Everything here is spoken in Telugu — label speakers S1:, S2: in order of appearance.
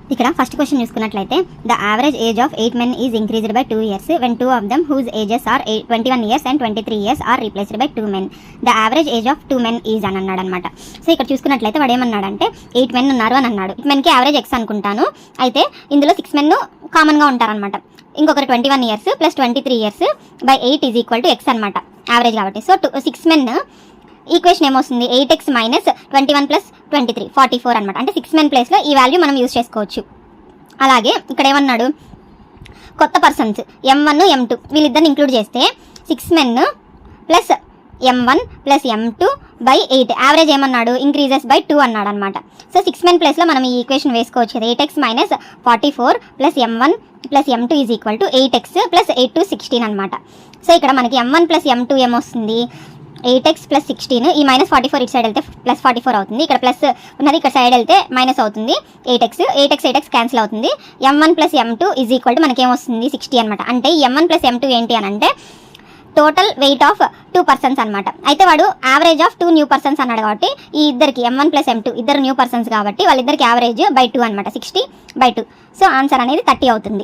S1: ఇక్కడ ఫస్ట్ క్వశ్చన్ చూసుకున్నట్లయితే the average age of 8 men is increased by 2 years when 2 of them whose ages are 21 years and 23 years are replaced by 2 men. The average age of 2 men is అని అన్నాడు అనమాట. సో ఇక్కడ చూసుకున్నట్లయితే వాడు ఏమన్నాడంటే 8 men ఉన్నారు అని అన్నాడు. 8 menకి యావరేజ్ ఎక్స్ అనుకుంటాను. అయితే ఇందులో 6 men కామన్గా ఉంటారనమాట. ఇంకొకరు 21 years plus 23 years by 8 is equal to X అనమాట, యావరేజ్ కాబట్టి. సో 6 men ఈక్వేషన్ ఏమొస్తుంది, 8x మైనస్ 21 ప్లస్ 23 44 అనమాట. అంటే 6 men ప్లేస్లో ఈ వాల్యూ మనం యూజ్ చేసుకోవచ్చు. అలాగే ఇక్కడ ఏమన్నాడు, కొత్త పర్సన్స్ M1 M2 వీళ్ళిద్దరిని ఇంక్లూడ్ చేస్తే 6 men plus M1 plus M2 by 8 average ఏమన్నాడు, ఇంక్రీజెస్ బై 2 అన్నాడు అనమాట. సో 6 men ప్లేస్లో మనం ఈ ఈక్వేషన్ వేసుకోవచ్చు కదా, 8x minus 44 plus M1 plus M2 is equal to 8x plus 8 to 16 అనమాట. సో ఇక్కడ మనకి M1 ప్లస్ M2 ఏమొస్తుంది, 8x ప్లస్ 16, ఈ మైనస్ 44 ఇటు సైడ్ వెళ్తే ప్లస్ 44 అవుతుంది. ఇక్కడ ప్లస్ ఉన్నది ఇక్కడ సైడ్ వెళ్తే మైనస్ అవుతుంది. 8x క్యాన్సిల్ అవుతుంది. M1 plus M2 is equal to మనకేమొస్తుంది 60 అనమాట. అంటే M1 ప్లస్ M2 ఏంటి అని అంటే టోటల్ వెయిట్ ఆఫ్ 2 persons అనమాట. అయితే వాడు యావరేజ్ ఆఫ్ 2 new persons అన్నాడు కాబట్టి ఈ ఇద్దరికి M1 ప్లస్ M2 ఇద్దరు న్యూ పర్సన్స్ కాబట్టి వాళ్ళిద్దరికి యావరేజ్ బై 2 అనమాట, 60 బై 2. సో ఆన్సర్ అనేది 30 అవుతుంది.